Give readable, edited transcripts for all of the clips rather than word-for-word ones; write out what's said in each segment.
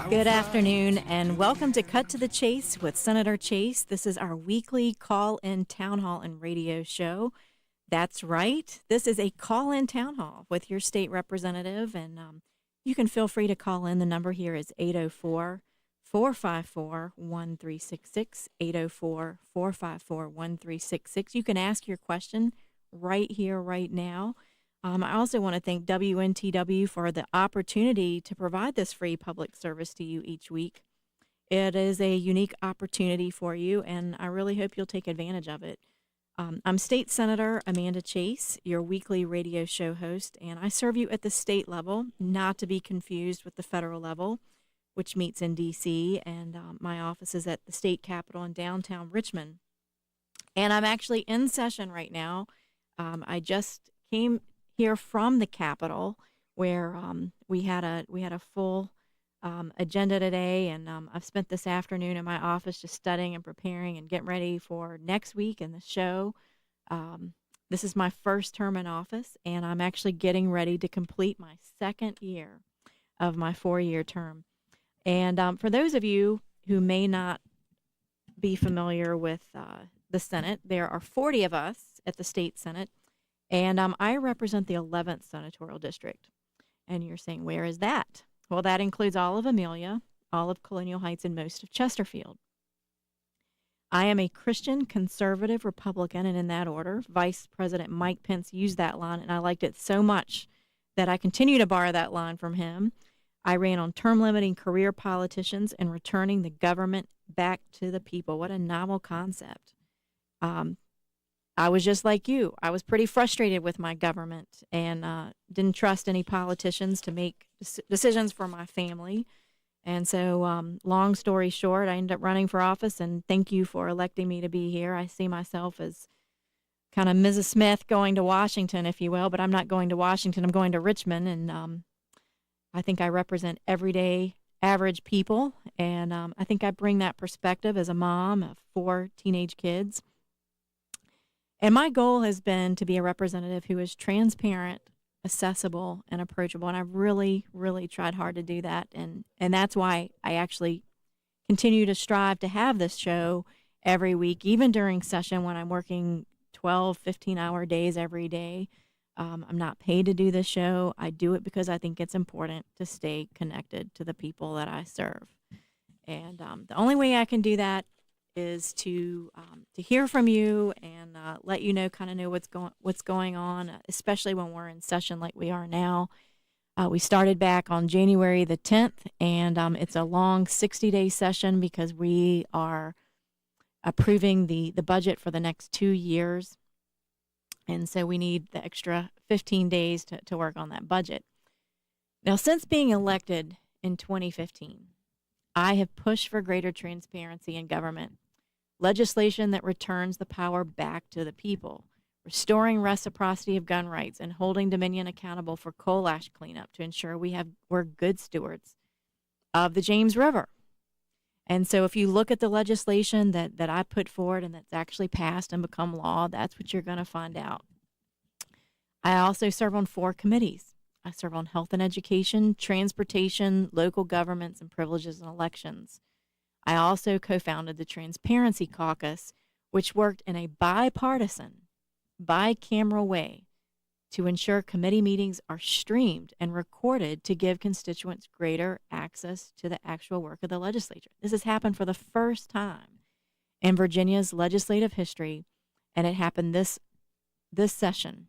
Good afternoon, and welcome to Cut to the Chase with Senator Chase. This is our weekly call-in town hall and radio show. That's right. This is a call-in town hall with your state representative, and you can feel free to call in. The number here is 804-454-1366, 804-454-1366. You can ask your question right here, right now. I also want to thank WNTW for the opportunity to provide this free public service to you each week. It is a unique opportunity for you, and I really hope you'll take advantage of it. I'm State Senator Amanda Chase, your weekly radio show host, and I serve you at the state level, not to be confused with the federal level, which meets in D.C., and my office is at the state capitol in downtown Richmond. And I'm actually in session right now. I just came here from the Capitol, where we had a full agenda today, and I've spent this afternoon in my office just studying and preparing and getting ready for next week and the show. This is my first term in office, and I'm actually getting ready to complete my second year of my 4-year term. And for those of you who may not be familiar with the Senate, there are 40 of us at the state Senate. And I represent the 11th Senatorial District. And you're saying, where is that? Well, that includes all of Amelia, all of Colonial Heights, and most of Chesterfield. I am a Christian conservative Republican, and in that order, Vice President Mike Pence used that line, and I liked it so much that I continue to borrow that line from him. I ran on term-limiting career politicians and returning the government back to the people. What a novel concept. I was just like you. I was pretty frustrated with my government and didn't trust any politicians to make decisions for my family. And so, long story short, I ended up running for office, and thank you for electing me to be here. I see myself as kind of Mrs. Smith going to Washington, if you will, but I'm not going to Washington. I'm going to Richmond, and I think I represent everyday average people, and I think I bring that perspective as a mom of 4 teenage kids. And my goal has been to be a representative who is transparent, accessible, and approachable. And I've really, really tried hard to do that. And that's why I actually continue to strive to have this show every week, even during session when I'm working 12, 15-hour days every day. I'm not paid to do this show. I do it because I think it's important to stay connected to the people that I serve. And the only way I can do that is to hear from you and let you know, kind of know what's going on, especially when we're in session like we are now. We started back on January the 10th, and it's a long 60-day session because we are approving the budget for the next 2 years. And so we need the extra 15 days to work on that budget. Now, since being elected in 2015, I have pushed for greater transparency in government, legislation that returns the power back to the people, restoring reciprocity of gun rights, and holding Dominion accountable for coal ash cleanup to ensure we're good stewards of the James River. And so if you look at the legislation that I put forward and that's actually passed and become law, that's what you're going to find out. I also serve on 4 committees. I serve on health and education, transportation, local governments, and privileges and elections. I also co-founded the Transparency Caucus, which worked in a bipartisan, bicameral way to ensure committee meetings are streamed and recorded to give constituents greater access to the actual work of the legislature. This has happened for the first time in Virginia's legislative history, and it happened this session.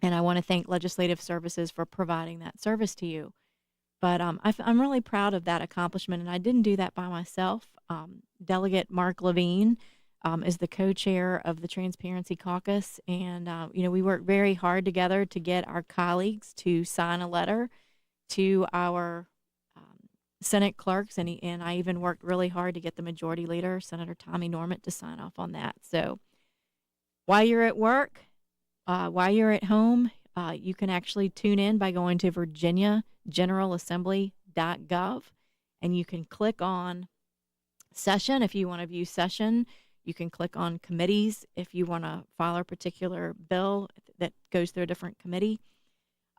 And I want to thank Legislative Services for providing that service to you. But I'm really proud of that accomplishment, and I didn't do that by myself. Delegate Mark Levine is the co-chair of the Transparency Caucus, and we worked very hard together to get our colleagues to sign a letter to our Senate clerks, and I even worked really hard to get the Majority Leader, Senator Tommy Norment, to sign off on that. So while you're at work, while you're at home, you can actually tune in by going to virginiageneralassembly.gov, and you can click on session if you want to view session. You can click on committees if you want to file a particular bill that goes through a different committee.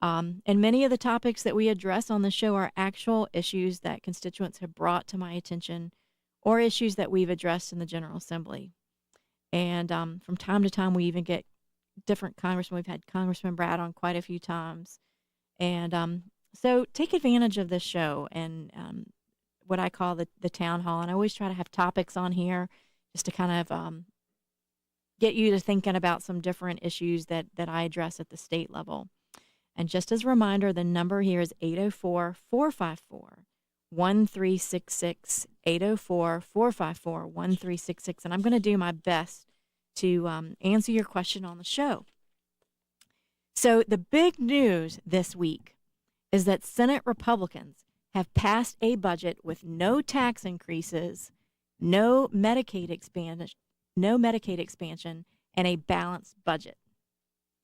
And many of the topics that we address on the show are actual issues that constituents have brought to my attention or issues that we've addressed in the General Assembly. And from time to time, we even get different congressmen. We've had Congressman Brad on quite a few times. And so take advantage of this show and what I call the town hall. And I always try to have topics on here just to kind of get you to thinking about some different issues that I address at the state level. And just as a reminder, the number here is 804-454-1366, 804-454-1366. And I'm going to do my best to answer your question on the show. So the big news this week is that Senate Republicans have passed a budget with no tax increases, no Medicaid expansion, and a balanced budget.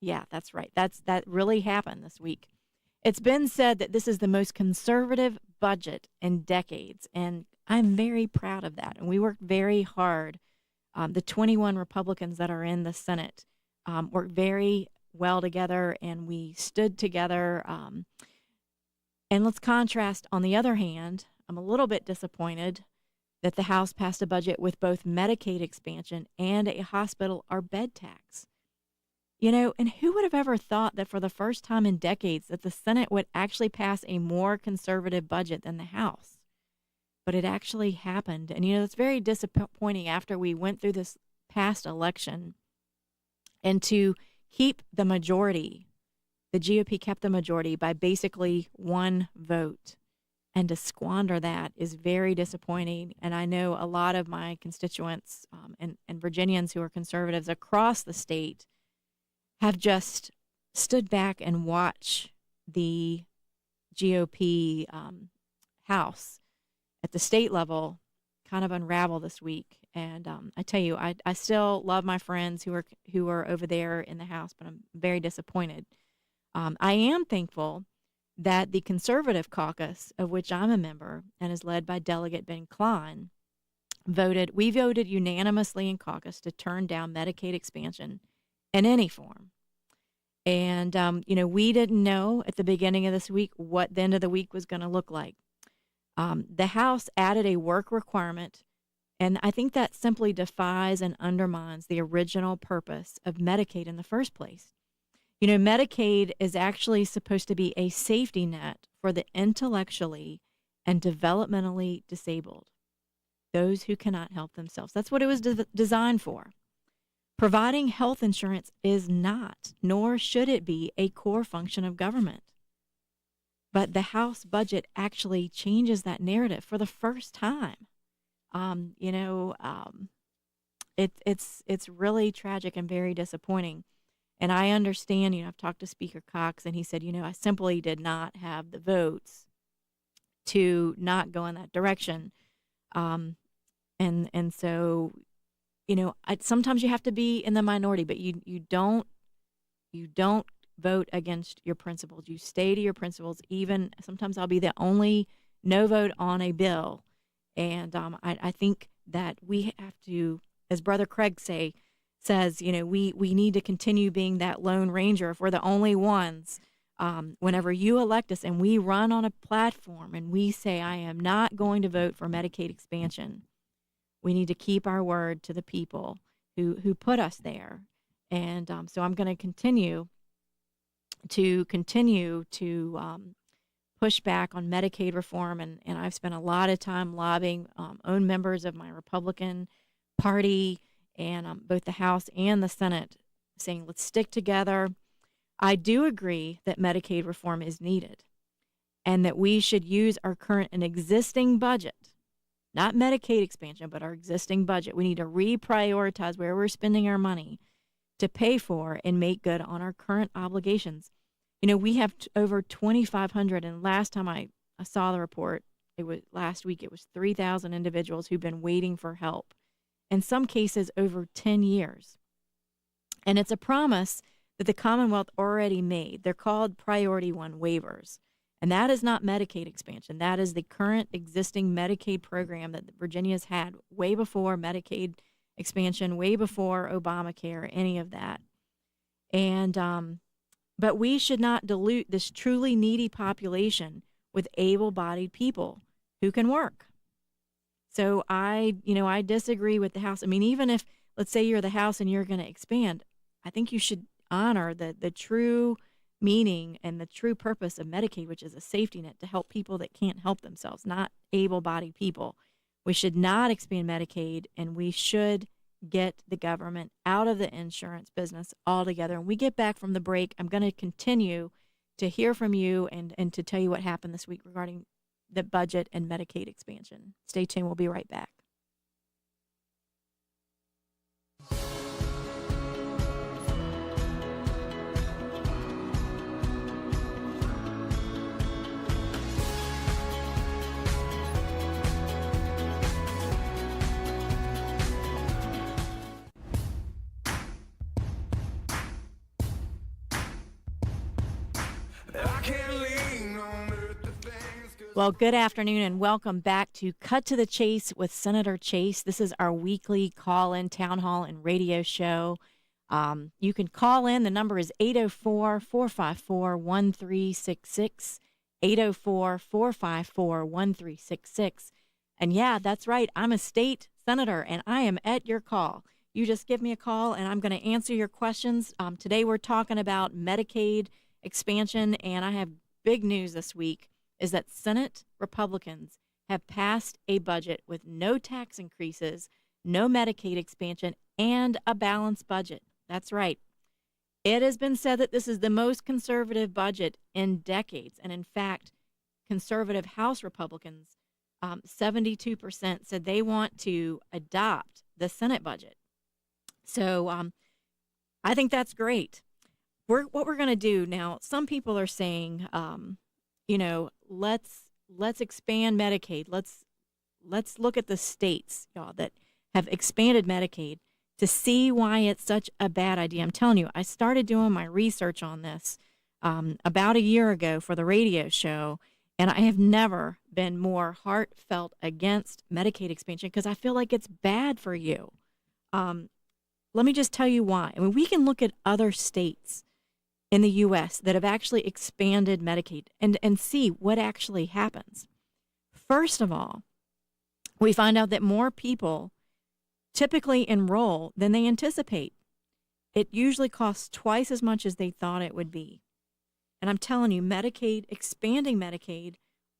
Yeah, that's right. That really happened this week. It's been said that this is the most conservative budget in decades, and I'm very proud of that. And we worked very hard. The 21 Republicans that are in the Senate worked very well together, and we stood together. And let's contrast, on the other hand, I'm a little bit disappointed that the House passed a budget with both Medicaid expansion and a hospital or bed tax. You know, and who would have ever thought that for the first time in decades that the Senate would actually pass a more conservative budget than the House? But it actually happened. And, you know, it's very disappointing after we went through this past election. And to keep the majority, the GOP kept the majority by basically one vote. And to squander that is very disappointing. And I know a lot of my constituents and Virginians who are conservatives across the state have just stood back and watched the GOP House at the state level kind of unravel this week. And I tell you, I still love my friends who are over there in the House, but I'm very disappointed. I am thankful that the conservative caucus, of which I'm a member and is led by Delegate Ben Klein, we voted unanimously in caucus to turn down Medicaid expansion in any form. And, you know, we didn't know at the beginning of this week what the end of the week was going to look like. The House added a work requirement, and I think that simply defies and undermines the original purpose of Medicaid in the first place. You know, Medicaid is actually supposed to be a safety net for the intellectually and developmentally disabled, those who cannot help themselves. That's what it was designed for. Providing health insurance is not, nor should it be, a core function of government. But the House budget actually changes that narrative for the first time. It's really tragic and very disappointing. And I understand, you know, I've talked to Speaker Cox, and he said, you know, I simply did not have the votes to not go in that direction. And so, you know, sometimes you have to be in the minority, but you don't vote against your principles. You stay to your principles. Even sometimes I'll be the only no vote on a bill. And I think that we have to, as Brother Craig says, you know, we need to continue being that Lone Ranger if we're the only ones. Whenever you elect us and we run on a platform and we say, I am not going to vote for Medicaid expansion, we need to keep our word to the people who put us there. And so I'm going to continue to push back on Medicaid reform. And I've spent a lot of time lobbying own members of my Republican Party and both the House and the Senate, saying, let's stick together. I do agree that Medicaid reform is needed and that we should use our current and existing budget, not Medicaid expansion, but our existing budget. We need to reprioritize where we're spending our money to pay for and make good on our current obligations. You know, we have over 2,500, and last time I saw the report, it was last week, it was 3,000 individuals who've been waiting for help, in some cases over 10 years. And it's a promise that the Commonwealth already made. They're called Priority 1 waivers. And that is not Medicaid expansion. That is the current existing Medicaid program that Virginia's had way before Medicaid expansion, way before Obamacare, any of that. And But we should not dilute this truly needy population with able-bodied people who can work. So I disagree with the House. I mean, even if, let's say you're the House and you're going to expand, I think you should honor the true meaning and the true purpose of Medicaid, which is a safety net to help people that can't help themselves, not able-bodied people. We should not expand Medicaid, and we should get the government out of the insurance business altogether. When we get back from the break, I'm going to continue to hear from you and to tell you what happened this week regarding the budget and Medicaid expansion. Stay tuned. We'll be right back. Well, good afternoon and welcome back to Cut to the Chase with Senator Chase. This is our weekly call-in town hall and radio show. You can call in. The number is 804-454-1366, 804-454-1366. And yeah, that's right. I'm a state senator and I am at your call. You just give me a call and I'm going to answer your questions. Today we're talking about Medicaid expansion, and I have big news this week is that Senate Republicans have passed a budget with no tax increases, no Medicaid expansion, and a balanced budget. That's right. It has been said that this is the most conservative budget in decades. And in fact, conservative House Republicans, 72% said they want to adopt the Senate budget. So I think that's great. What we're going to do now, some people are saying, let's expand Medicaid. Let's look at the states, y'all, that have expanded Medicaid to see why it's such a bad idea. I'm telling you, I started doing my research on this about a year ago for the radio show, and I have never been more heartfelt against Medicaid expansion because I feel like it's bad for you. Let me just tell you why. I mean, we can look at other states in the U.S. that have actually expanded Medicaid and see what actually happens. First of all, we find out that more people typically enroll than they anticipate. It usually costs twice as much as they thought it would be. And I'm telling you, expanding Medicaid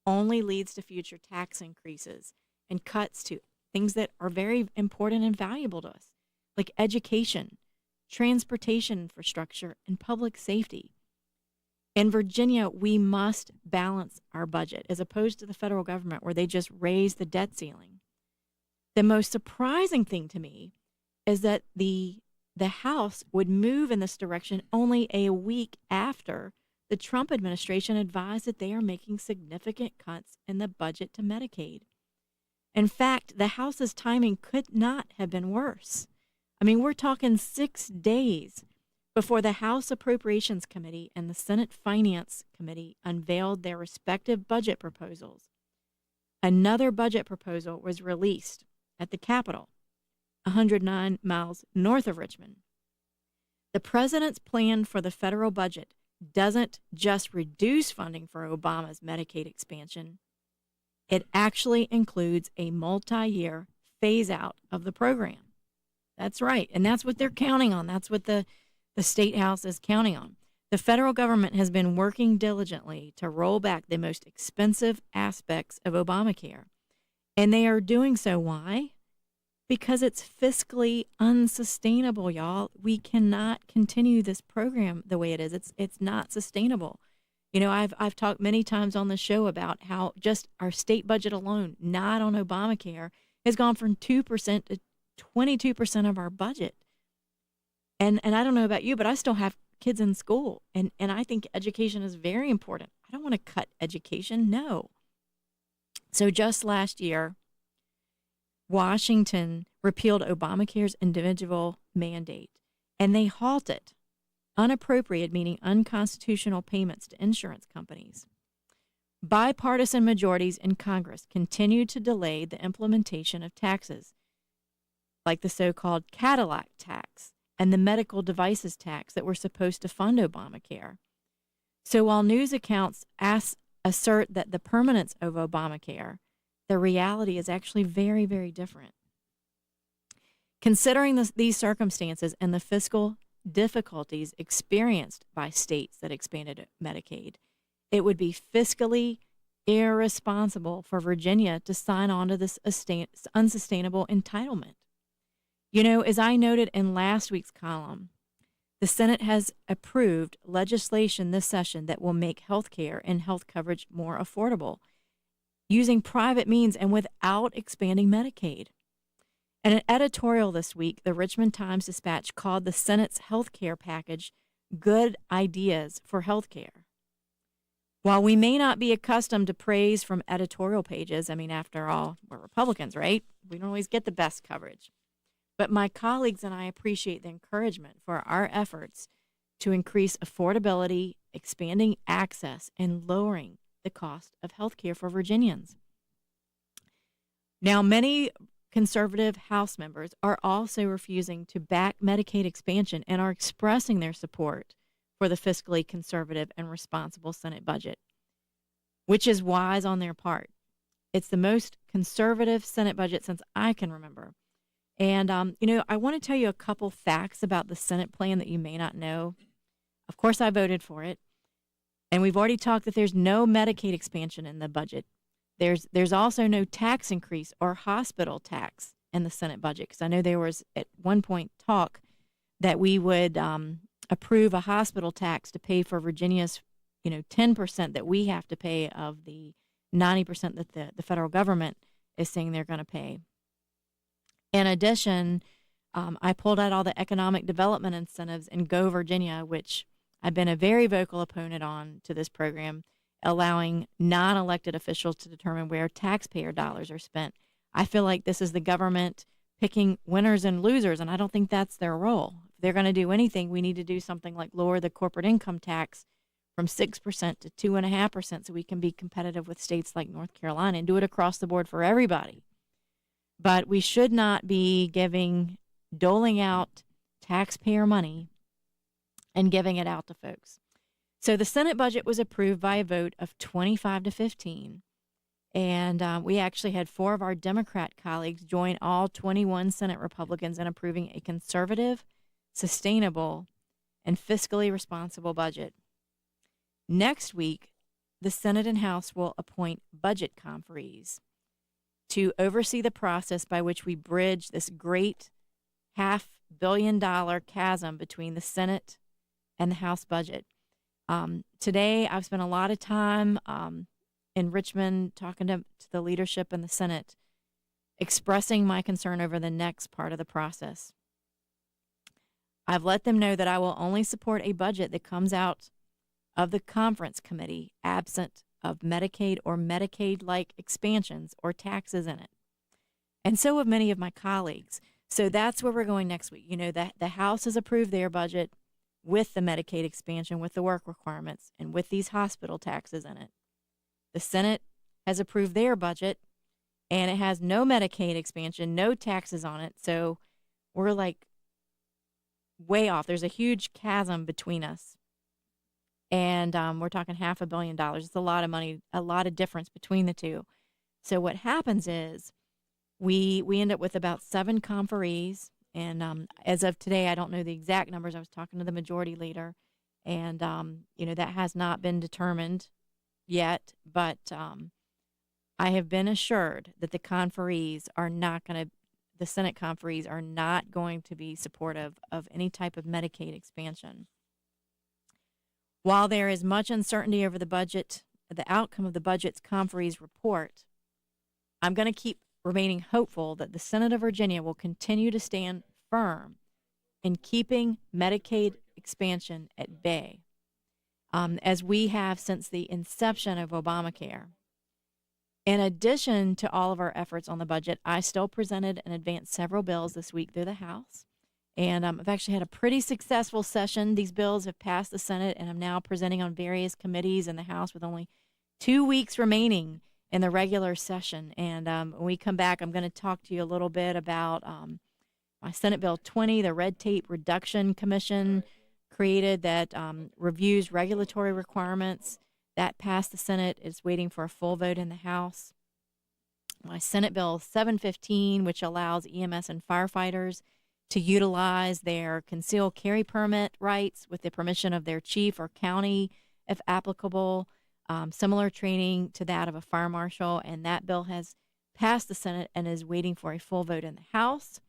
only leads to future tax increases and cuts to things that are very important and valuable to us, like education, transportation infrastructure, and public safety. In Virginia, we must balance our budget as opposed to the federal government where they just raise the debt ceiling. The most surprising thing to me is that the House would move in this direction only a week after the Trump administration advised that they are making significant cuts in the budget to Medicaid. In fact, the House's timing could not have been worse. I mean, we're talking 6 days before the House Appropriations Committee and the Senate Finance Committee unveiled their respective budget proposals. Another budget proposal was released at the Capitol, 109 miles north of Richmond. The president's plan for the federal budget doesn't just reduce funding for Obama's Medicaid expansion. It actually includes a multi-year phase-out of the program. That's right. And that's what they're counting on. That's what the state house is counting on. The federal government has been working diligently to roll back the most expensive aspects of Obamacare. And they are doing so. Why? Because it's fiscally unsustainable, y'all. We cannot continue this program the way it is. It's not sustainable. You know, I've talked many times on the show about how just our state budget alone, not on Obamacare, has gone from 2% to 22% of our budget. And I don't know about you, but I still have kids in school. And I think education is very important. I don't want to cut education. No. So just last year, Washington repealed Obamacare's individual mandate, and they halted unappropriated, meaning unconstitutional payments to insurance companies. Bipartisan majorities in Congress continued to delay the implementation of taxes like the so-called Cadillac tax and the medical devices tax that were supposed to fund Obamacare. So while news accounts assert that the permanence of Obamacare, the reality is actually very, very different. Considering these circumstances and the fiscal difficulties experienced by states that expanded Medicaid, it would be fiscally irresponsible for Virginia to sign on to this unsustainable entitlement. You know, as I noted in last week's column, the Senate has approved legislation this session that will make health care and health coverage more affordable using private means and without expanding Medicaid. In an editorial this week, the Richmond Times-Dispatch called the Senate's health care package good ideas for health care. While we may not be accustomed to praise from editorial pages, I mean, after all, we're Republicans, right? We don't always get the best coverage. But my colleagues and I appreciate the encouragement for our efforts to increase affordability, expanding access, and lowering the cost of health care for Virginians. Now, many conservative House members are also refusing to back Medicaid expansion and are expressing their support for the fiscally conservative and responsible Senate budget, which is wise on their part. It's the most conservative Senate budget since I can remember. And, I want to tell you a couple facts about the Senate plan that you may not know. Of course, I voted for it. And we've already talked that there's no Medicaid expansion in the budget. There's also no tax increase or hospital tax in the Senate budget, because I know there was at one point talk that we would approve a hospital tax to pay for Virginia's, 10% that we have to pay of the 90% that the federal government is saying they're going to pay. In addition, I pulled out all the economic development incentives in Go Virginia, which I've been a very vocal opponent on to this program, allowing non-elected officials to determine where taxpayer dollars are spent. I feel like this is the government picking winners and losers, and I don't think that's their role. If they're going to do anything, we need to do something like lower the corporate income tax from 6% to 2.5% so we can be competitive with states like North Carolina and do it across the board for everybody. But we should not be doling out taxpayer money and giving it out to folks. So the Senate budget was approved by a vote of 25 to 15. And we actually had 4 of our Democrat colleagues join all 21 Senate Republicans in approving a conservative, sustainable, and fiscally responsible budget. Next week, the Senate and House will appoint budget conferees to oversee the process by which we bridge this great $500 million chasm between the Senate and the House budget. Today, I've spent a lot of time in Richmond talking to the leadership in the Senate, expressing my concern over the next part of the process. I've let them know that I will only support a budget that comes out of the conference committee absent of Medicaid or Medicaid-like expansions or taxes in it. And so have many of my colleagues. So that's where we're going next week. The House has approved their budget with the Medicaid expansion, with the work requirements, and with these hospital taxes in it. The Senate has approved their budget, and it has no Medicaid expansion, no taxes on it. So we're like way off. There's a huge chasm between us. And we're talking $500 million. It's a lot of money, a lot of difference between the two. So what happens is we end up with about 7 conferees. And as of today, I don't know the exact numbers. I was talking to the majority leader, and that has not been determined yet. But I have been assured that the Senate conferees are not going to be supportive of any type of Medicaid expansion. While there is much uncertainty over the outcome of the budget's conferees report, I'm going to keep remaining hopeful that the Senate of Virginia will continue to stand firm in keeping Medicaid expansion at bay, as we have since the inception of Obamacare. In addition to all of our efforts on the budget, I still presented and advanced several bills this week through the House. And I've actually had a pretty successful session. These bills have passed the Senate, and I'm now presenting on various committees in the House with only 2 weeks remaining in the regular session. And when we come back, I'm going to talk to you a little bit about my Senate Bill 20, the Red Tape Reduction Commission, created that reviews regulatory requirements. That passed the Senate. It's waiting for a full vote in the House. My Senate Bill 715, which allows EMS and firefighters to utilize their concealed carry permit rights with the permission of their chief or county, if applicable. Similar training to that of a fire marshal, and that bill has passed the Senate and is waiting for a full vote in the House.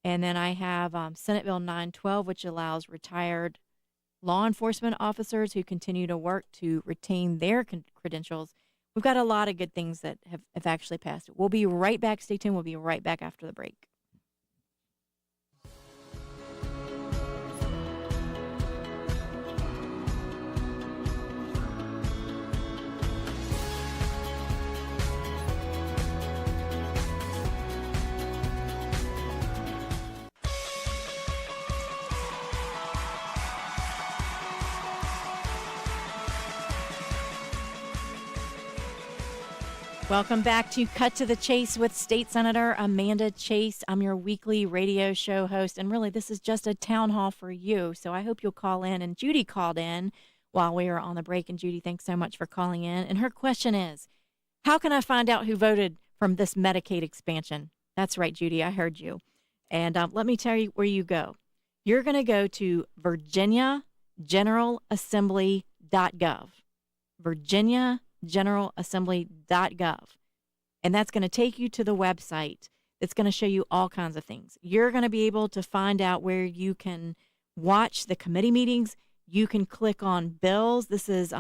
And then I have Senate Bill 912, which allows retired law enforcement officers who continue to work to retain their credentials. We've got a lot of good things that have actually passed. We'll be right back. Stay tuned. We'll be right back after the break. Welcome back to Cut to the Chase with State Senator Amanda Chase. I'm your weekly radio show host, and really this is just a town hall for you, so I hope you'll call in. And Judy called in while we were on the break, and Judy, thanks so much for calling in. And her question is, how can I find out who voted from this Medicaid expansion? That's right, Judy, I heard you. And let me tell you where you go. You're going to go to virginiageneralassembly.gov. virginiageneralassembly.gov. And that's going to take you to the website that's going to show you all kinds of things. You're going to be able to find out where you can watch the committee meetings. You can click on bills. This is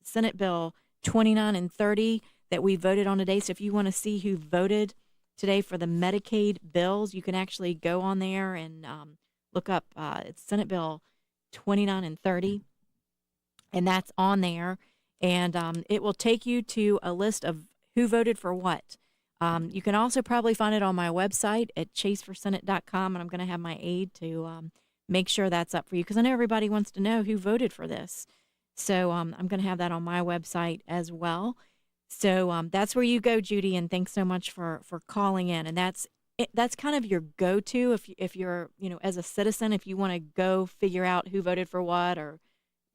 Senate Bill 29 and 30 that we voted on today. So if you want to see who voted today for the Medicaid bills, you can actually go on there and look up it's Senate Bill 29 and 30, and that's on there. And it will take you to a list of who voted for what. You can also probably find it on my website at chaseforsenate.com, and I'm going to have my aide to make sure that's up for you, because I know everybody wants to know who voted for this. So I'm going to have that on my website as well. So that's where you go, Judy, and thanks so much for calling in. And that's kind of your go-to if you're, as a citizen, if you want to go figure out who voted for what or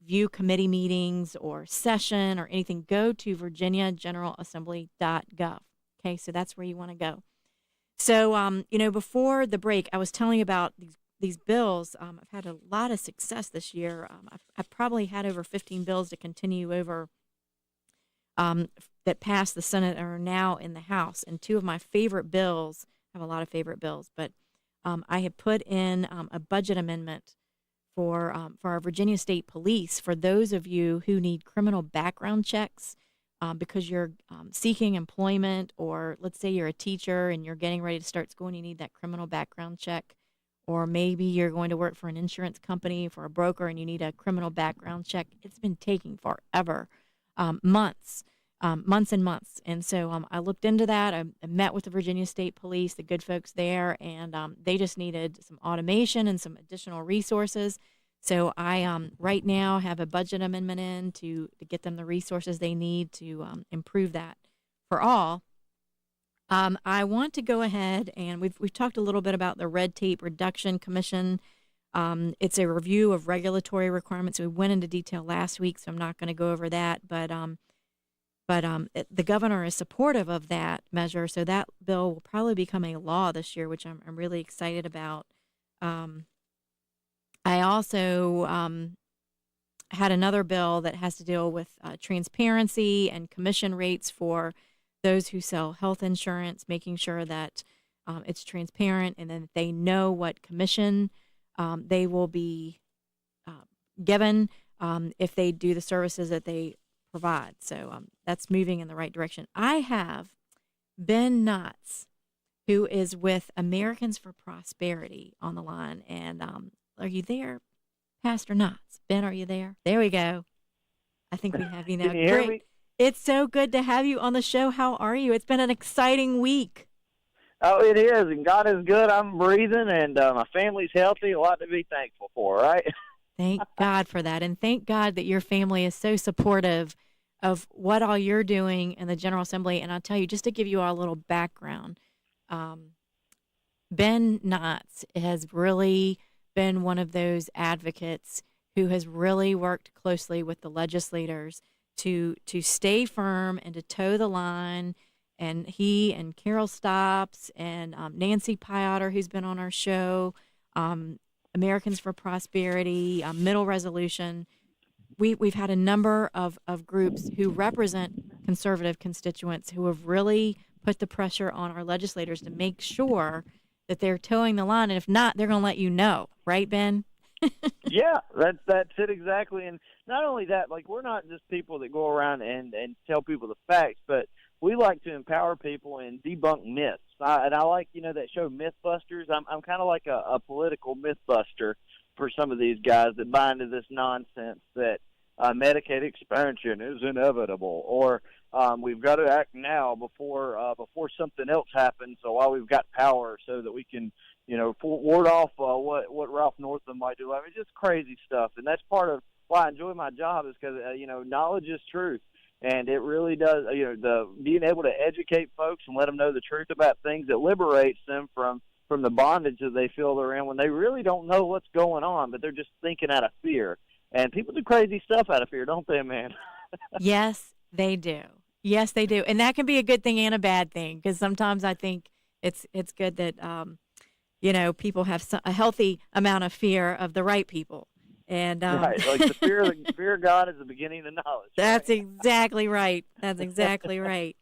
view committee meetings or session or anything, go to virginiageneralassembly.gov. Okay, so that's where you want to go. So, before the break, I was telling you about these bills. I've had a lot of success this year. I've probably had over 15 bills to continue over that passed the Senate and are now in the House. And two of my favorite bills, I have a lot of favorite bills, but I have put in a budget amendment for our Virginia State Police, for those of you who need criminal background checks because you're seeking employment, or let's say you're a teacher and you're getting ready to start school and you need that criminal background check, or maybe you're going to work for an insurance company, for a broker, and you need a criminal background check. It's been taking forever, months and months. And so I looked into that. I met with the Virginia State Police, the good folks there, and they just needed some automation and some additional resources. So I right now have a budget amendment in to get them the resources they need to improve that for all. I want to go ahead, and we've talked a little bit about the Red Tape Reduction Commission. It's a review of regulatory requirements. We went into detail last week, so I'm not going to go over that, but the governor is supportive of that measure, so that bill will probably become a law this year, which I'm really excited about. I also had another bill that has to deal with transparency and commission rates for those who sell health insurance, making sure that it's transparent and then they know what commission they will be given if they do the services that they provide. So that's moving in the right direction. I have Ben Knotts, who is with Americans for Prosperity, on the line. And are you there, Pastor Knotts? Ben, are you there? There we go. I think we have you now. Can you hear me? It's so good to have you on the show. How are you? It's been an exciting week. Oh, it is, and God is good. I'm breathing, and my family's healthy. A lot to be thankful for, right? Thank God for that, and thank God that your family is so supportive of what all you're doing in the General Assembly. And I'll tell you, just to give you all a little background, Ben Knotts has really been one of those advocates who has really worked closely with the legislators to stay firm and to toe the line. And he and Carol Stops and Nancy Pyotter, who's been on our show, Americans for Prosperity, Middle Resolution. We've had a number of groups who represent conservative constituents who have really put the pressure on our legislators to make sure that they're towing the line. And if not, they're going to let you know. Right, Ben? Yeah, that's it exactly. And not only that, like, we're not just people that go around and tell people the facts, but we like to empower people and debunk myths. And I like, that show Mythbusters. I'm kind of like a political mythbuster for some of these guys that buy into this nonsense that Medicaid expansion is inevitable, or we've got to act now before something else happens. So while we've got power, so that we can, ward off what Ralph Northam might do. I mean, just crazy stuff, and that's part of why I enjoy my job, is because knowledge is truth, and it really does. The being able to educate folks and let them know the truth about things, that liberates them from the bondage that they feel they're in when they really don't know what's going on, but they're just thinking out of fear. And people do crazy stuff out of fear, don't they, man? Yes, they do. Yes, they do. And that can be a good thing and a bad thing, because sometimes I think it's good that, people have a healthy amount of fear of the right people. And right, like the fear of God is the beginning of knowledge. That's right? exactly right. That's exactly right.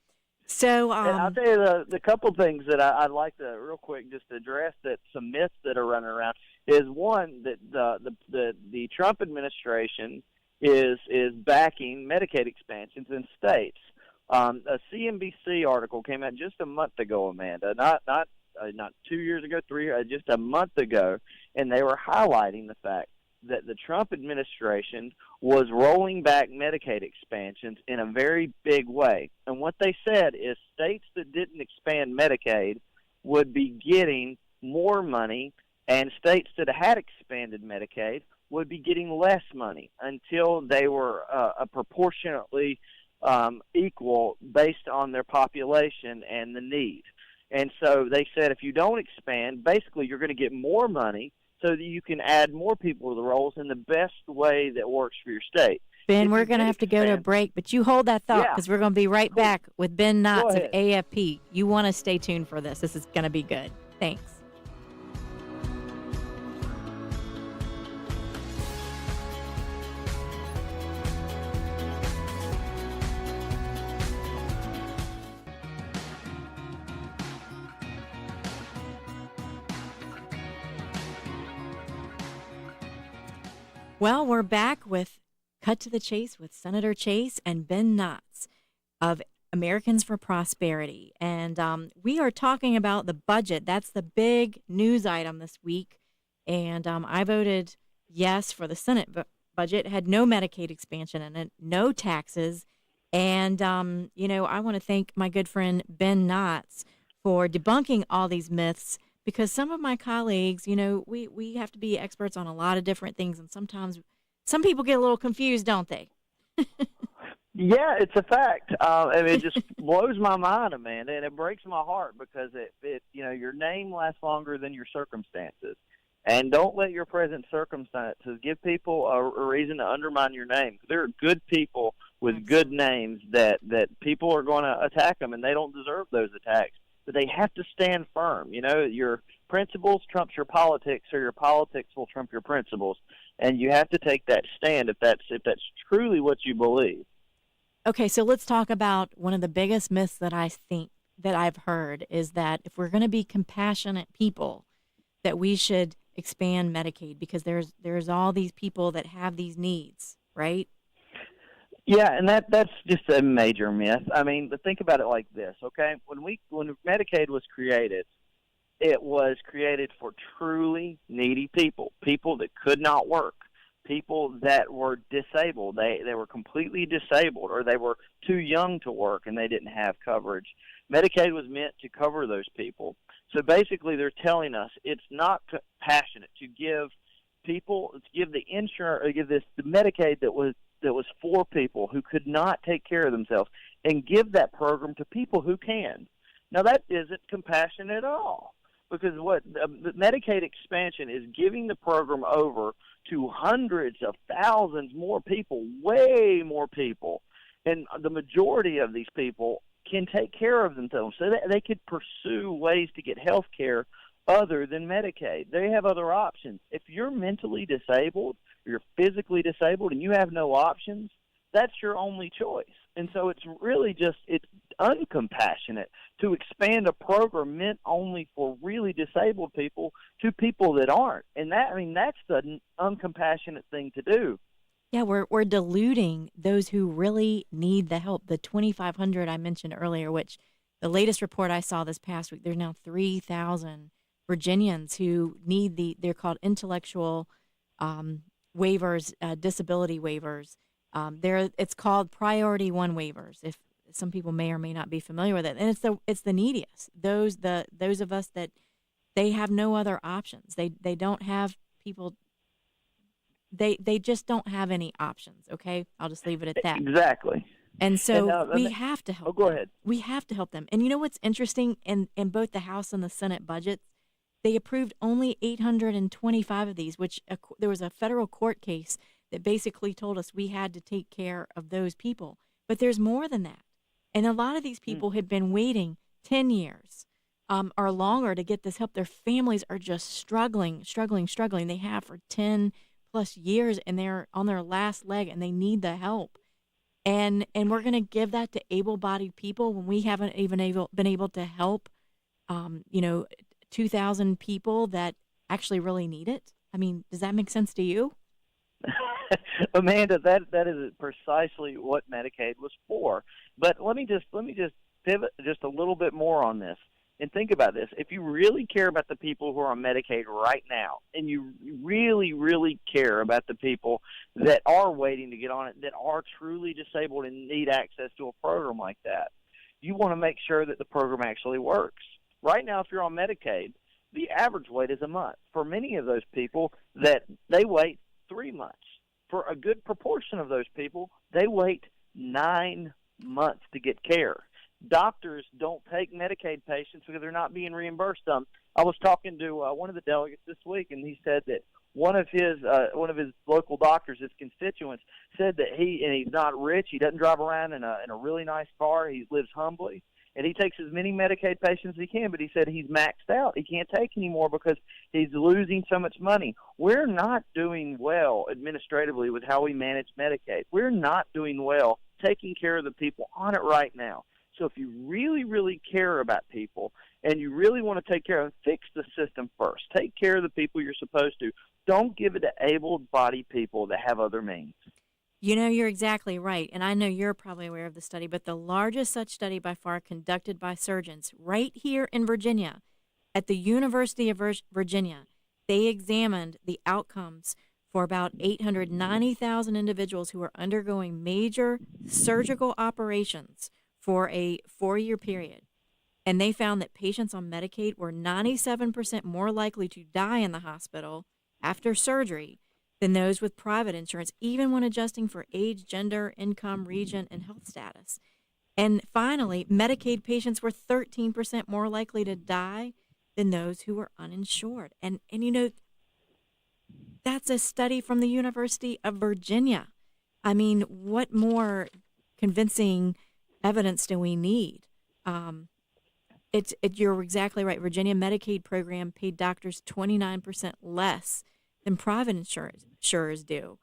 So and I'll tell you the couple things that I'd like to real quick just address, that some myths that are running around, is one that the Trump administration is backing Medicaid expansions in states. A CNBC article came out just a month ago, Amanda, not 2 years ago, just a month ago, and they were highlighting the fact that the Trump administration was rolling back Medicaid expansions in a very big way. And what they said is states that didn't expand Medicaid would be getting more money, and states that had expanded Medicaid would be getting less money until they were proportionately equal based on their population and the need. And so they said, if you don't expand, basically you're going to get more money so that you can add more people to the rolls in the best way that works for your state. Ben, we're going to have to go to a break, but you hold that thought, because we're going to be right back with Ben Knotts of AFP. You want to stay tuned for this. This is going to be good. Thanks. Well, we're back with Cut to the Chase with Senator Chase and Ben Knotts of Americans for Prosperity. And we are talking about the budget. That's the big news item this week. And I voted yes for the Senate budget. It had no Medicaid expansion in it, no taxes. And, I want to thank my good friend Ben Knotts for debunking all these myths, because some of my colleagues, we have to be experts on a lot of different things, and sometimes some people get a little confused, don't they? Yeah, it's a fact. It just blows my mind, Amanda, and it breaks my heart, because your name lasts longer than your circumstances. And don't let your present circumstances give people a reason to undermine your name. There are good people with good names that people are going to attack them, and they don't deserve those attacks. But they have to stand firm. Your principles trumps your politics, or your politics will trump your principles. And you have to take that stand if that's truly what you believe. Okay, so let's talk about one of the biggest myths that I think that I've heard, is that if we're going to be compassionate people, that we should expand Medicaid, because there's all these people that have these needs, right? Yeah, and that's just a major myth. I mean, but think about it like this, okay? When Medicaid was created, it was created for truly needy people that could not work, people that were disabled. They were completely disabled, or they were too young to work and they didn't have coverage. Medicaid was meant to cover those people. So basically, they're telling us it's not compassionate to give the insurance, or give the Medicaid that was for people who could not take care of themselves, and give that program to people who can. Now, that isn't compassionate at all, because what the Medicaid expansion is giving the program over to hundreds of thousands more people, way more people. And the majority of these people can take care of themselves. So they could pursue ways to get health care other than Medicaid. They have other options. If you're mentally disabled, or you're physically disabled, and you have no options, that's your only choice. And so it's really just, it's uncompassionate to expand a program meant only for really disabled people to people that aren't. And that, I mean, that's the uncompassionate thing to do. Yeah, we're diluting those who really need the help. The 2,500 I mentioned earlier, which the latest report I saw this past week, there's now 3,000 Virginians who need they're called intellectual waivers, disability waivers. It's called Priority One waivers. If some people may or may not be familiar with it, and it's the neediest. Those of us that they have no other options. They don't have people. They just don't have any options. Okay, I'll just leave it at that. Exactly. And so we have to help. Oh, go them. ahead. We have to help them. And you know what's interesting? In both the House and the Senate budgets, they approved only 825 of these. Which there was a federal court case that basically told us we had to take care of those people. But there's more than that. And a lot of these people have been waiting 10 years or longer to get this help. Their families are just struggling. They have for 10 plus years, and they're on their last leg, and they need the help. And we're going to give that to able-bodied people when we haven't even been able to help, 2,000 people that actually really need it. I mean, does that make sense to you? Amanda, that is precisely what Medicaid was for. But let me just pivot just a little bit more on this and think about this. If you really care about the people who are on Medicaid right now, and you really, really care about the people that are waiting to get on it, that are truly disabled and need access to a program like that, you want to make sure that the program actually works. Right now, if you're on Medicaid, the average wait is a month. For many of those people, that they wait 3 months. For a good proportion of those people, they wait 9 months to get care. Doctors don't take Medicaid patients because they're not being reimbursed. I was talking to one of the delegates this week, and he said that one of his local doctors, his constituents, said that he's not rich. He doesn't drive around in a really nice car. He lives humbly. And he takes as many Medicaid patients as he can, but he said he's maxed out. He can't take any more because he's losing so much money. We're not doing well administratively with how we manage Medicaid. We're not doing well taking care of the people on it right now. So if you really, really care about people and you really want to take care of them, fix the system first. Take care of the people you're supposed to. Don't give it to able-bodied people that have other means. You know, you're exactly right. And I know you're probably aware of the study, but the largest such study by far conducted by surgeons right here in Virginia at the University of Virginia, they examined the outcomes for about 890,000 individuals who are undergoing major surgical operations for a 4-year period. And they found that patients on Medicaid were 97% more likely to die in the hospital after surgery than those with private insurance, even when adjusting for age, gender, income, region, and health status. And finally, Medicaid patients were 13% more likely to die than those who were uninsured. And you know, that's a study from the University of Virginia. I mean, what more convincing evidence do we need? You're exactly right. Virginia Medicaid program paid doctors 29% less than private insurers do.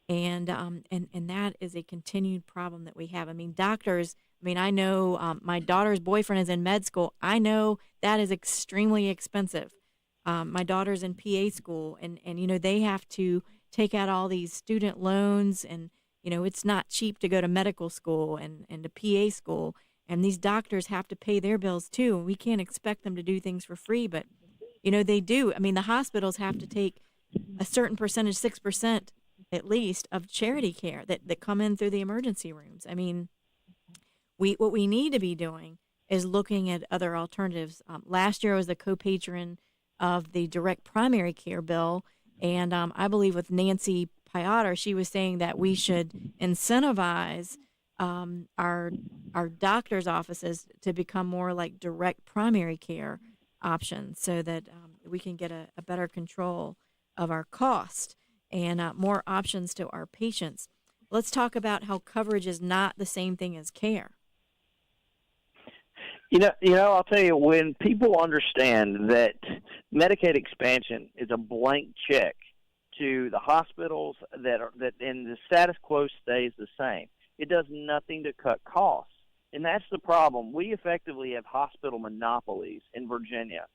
And that is a continued problem that we have. I mean, doctors, I know my daughter's boyfriend is in med school. I know that is extremely expensive. My daughter's in PA school, and you know, they have to take out all these student loans, and, you know, it's not cheap to go to medical school and to PA school. And these doctors have to pay their bills too. And we can't expect them to do things for free, but, you know, they do. I mean, the hospitals have to take a certain percentage, 6% at least, of charity care that come in through the emergency rooms. I mean, what we need to be doing is looking at other alternatives. Last year I was the co-patron of the direct primary care bill, and I believe with Nancy Piotr, she was saying that we should incentivize our doctors' offices to become more like direct primary care options, so that we can get a better control of our cost. and more options to our patients. Let's talk about how coverage is not the same thing as care. I'll tell you, when people understand that Medicaid expansion is a blank check to the hospitals and the status quo stays the same, it does nothing to cut costs. And that's the problem. We effectively have hospital monopolies in Virginia,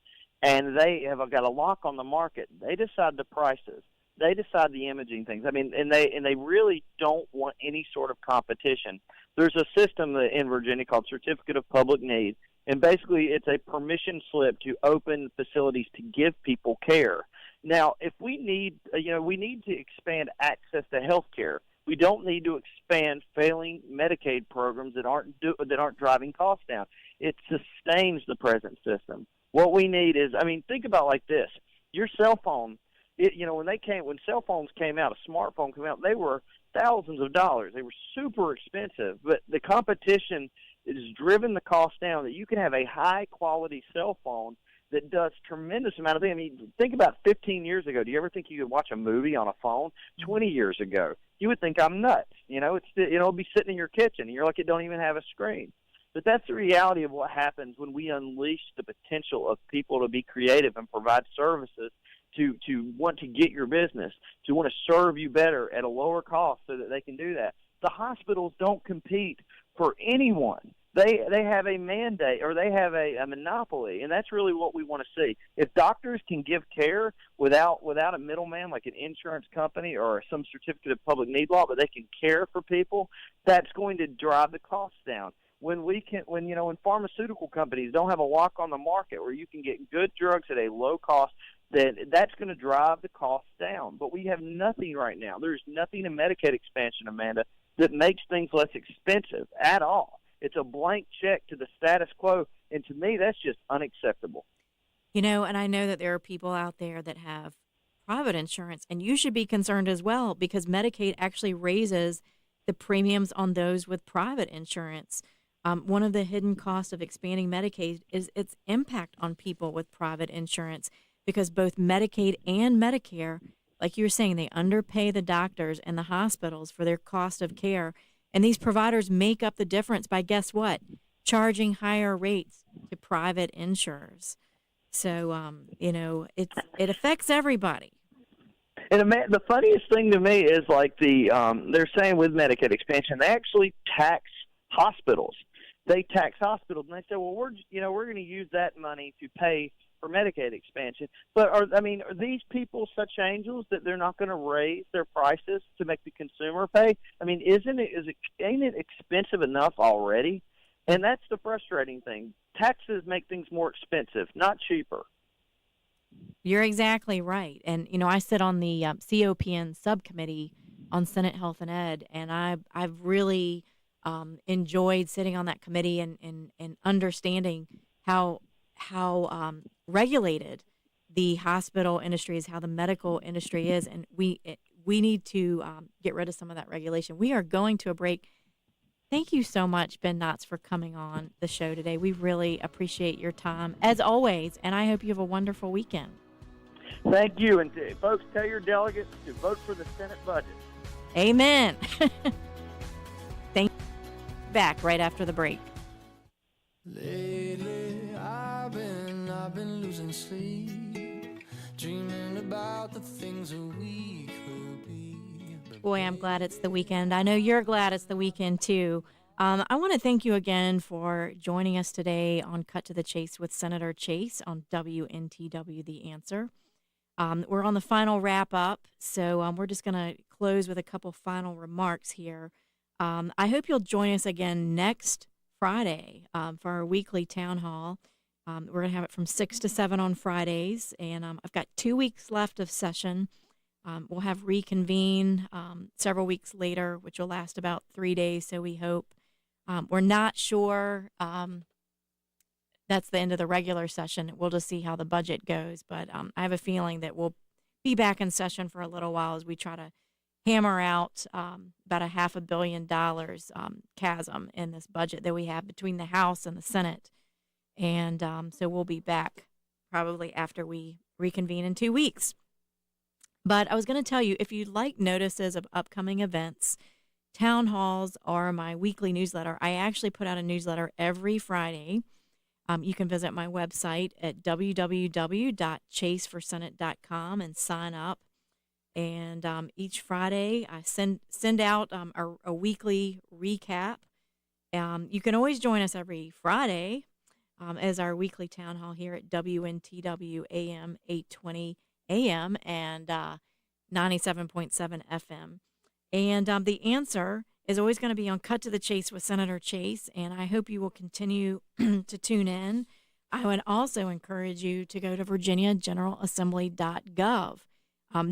and they have got a lock on the market. They decide the prices. They decide the imaging things. I mean, and they really don't want any sort of competition. There's a system in Virginia called Certificate of Public Need, and basically it's a permission slip to open facilities to give people care. Now, if we need, we need to expand access to health care. We don't need to expand failing Medicaid programs that aren't driving costs down. It sustains the present system. What we need is, think about it like this: your cell phone. When cell phones came out, a smartphone came out, they were thousands of dollars. They were super expensive, but the competition has driven the cost down. That you can have a high quality cell phone that does tremendous amount of things. I mean, think about 15 years ago. Do you ever think you could watch a movie on a phone? 20 years ago, you would think I'm nuts. It'll be sitting in your kitchen, and you're like, it don't even have a screen. But that's the reality of what happens when we unleash the potential of people to be creative and provide services to want to get your business, to want to serve you better at a lower cost so that they can do that. The hospitals don't compete for anyone. They have a mandate, or they have a monopoly, and that's really what we want to see. If doctors can give care without a middleman like an insurance company or some certificate of public need law, but they can care for people, that's going to drive the costs down. When pharmaceutical companies don't have a lock on the market where you can get good drugs at a low cost, then that's going to drive the costs down. But we have nothing right now. There's nothing in Medicaid expansion, Amanda, that makes things less expensive at all. It's a blank check to the status quo, and to me, that's just unacceptable. And I know that there are people out there that have private insurance, and you should be concerned as well, because Medicaid actually raises the premiums on those with private insurance. One of the hidden costs of expanding Medicaid is its impact on people with private insurance, because both Medicaid and Medicare, like you were saying, they underpay the doctors and the hospitals for their cost of care. And these providers make up the difference by, guess what? Charging higher rates to private insurers. So, it affects everybody. And the funniest thing to me is like they're saying with Medicaid expansion, they actually tax hospitals. They tax hospitals, and they say, well, we're going to use that money to pay for Medicaid expansion. But are these people such angels that they're not going to raise their prices to make the consumer pay? I mean, ain't it expensive enough already? And that's the frustrating thing. Taxes make things more expensive, not cheaper. You're exactly right. And I sit on the COPN subcommittee on Senate Health and Ed, and I've really enjoyed sitting on that committee and understanding how regulated the hospital industry is, how the medical industry is, and we need to get rid of some of that regulation. We are going to a break. Thank you so much, Ben Knotts, for coming on the show today. We really appreciate your time, as always, and I hope you have a wonderful weekend. Thank you, and folks, tell your delegates to vote for the Senate budget. Amen. Thank you. Back right after the break. Lately, I've been losing sleep, dreaming about the things that we could be. Boy, I'm glad it's the weekend. I know you're glad it's the weekend, too. I want to thank you again for joining us today on Cut to the Chase with Senator Chase on WNTW The Answer. We're on the final wrap-up, so we're just going to close with a couple final remarks here. I hope you'll join us again next Friday for our weekly town hall. We're going to have it from 6 to 7 on Fridays, and I've got 2 weeks left of session. We'll have reconvene several weeks later, which will last about 3 days, so we hope. We're not sure. That's the end of the regular session. We'll just see how the budget goes, but I have a feeling that we'll be back in session for a little while as we try to hammer out about $500 million chasm in this budget that we have between the House and the Senate. And so we'll be back probably after we reconvene in 2 weeks. But I was going to tell you, if you'd like notices of upcoming events, town halls are my weekly newsletter. I actually put out a newsletter every Friday. You can visit my website at www.chaseforsenate.com and sign up. And each Friday, I send out a weekly recap. You can always join us every Friday as our weekly town hall here at WNTW AM 820 AM and 97.7 FM. And the answer is always going to be on Cut to the Chase with Senator Chase, and I hope you will continue to tune in. I would also encourage you to go to virginiageneralassembly.gov.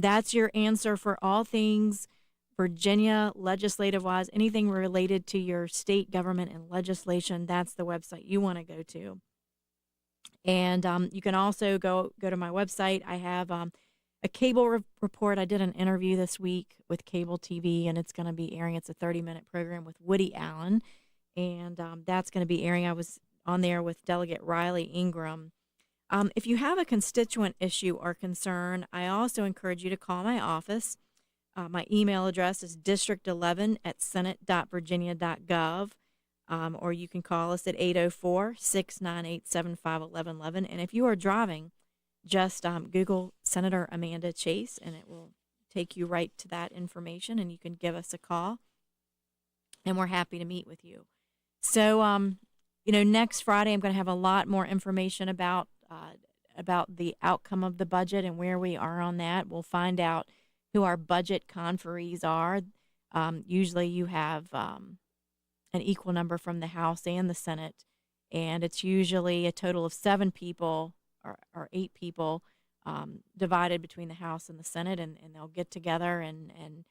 That's your answer for all things Virginia legislative-wise, anything related to your state government and legislation. That's the website you want to go to. And you can also go to my website. I have a cable report. I did an interview this week with cable TV, and it's going to be airing. It's a 30-minute program with Woody Allen, and that's going to be airing. I was on there with Delegate Riley Ingram. If you have a constituent issue or concern, I also encourage you to call my office. My email address is district11@senate.virginia.gov, or you can call us at 804-698-7511. And if you are driving, just Google Senator Amanda Chase, and it will take you right to that information, and you can give us a call, and we're happy to meet with you. So, next Friday I'm going to have a lot more information about the outcome of the budget and where we are on that. We'll find out who our budget conferees are. Usually you have an equal number from the House and the Senate, and it's usually a total of 7 people or 8 people divided between the House and the Senate, and they'll get together and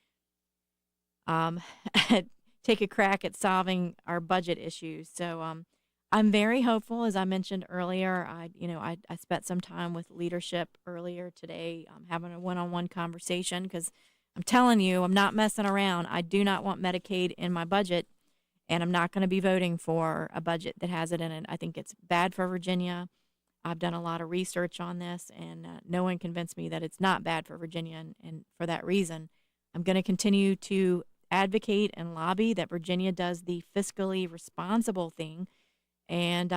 take a crack at solving our budget issues. So I'm very hopeful. As I mentioned earlier, I spent some time with leadership earlier today, having a one-on-one conversation, because I'm telling you, I'm not messing around. I do not want Medicaid in my budget, and I'm not going to be voting for a budget that has it in it. I think it's bad for Virginia. I've done a lot of research on this, and no one convinced me that it's not bad for Virginia, and for that reason, I'm going to continue to advocate and lobby that Virginia does the fiscally responsible thing, and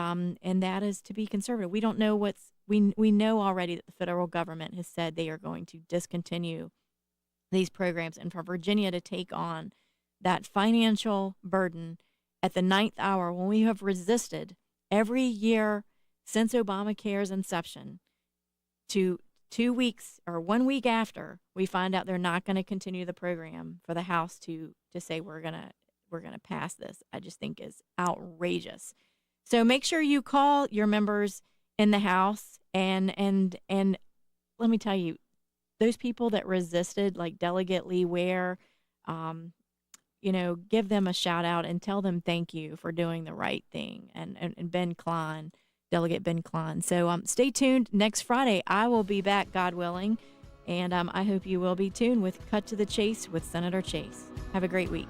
that is to be conservative. We don't know we know already that the federal government has said they are going to discontinue these programs, and for Virginia to take on that financial burden at the 9th hour, when we have resisted every year since Obamacare's inception, to 2 weeks or 1 week after we find out they're not going to continue the program, for the House to say we're gonna pass this, I just think is outrageous. So make sure you call your members in the House, and let me tell you, those people that resisted, like Delegate Lee Ware, give them a shout out and tell them thank you for doing the right thing, and Ben Klein, Delegate Ben Klein. So stay tuned. Next Friday, I will be back, God willing, and I hope you will be tuned with Cut to the Chase with Senator Chase. Have a great week.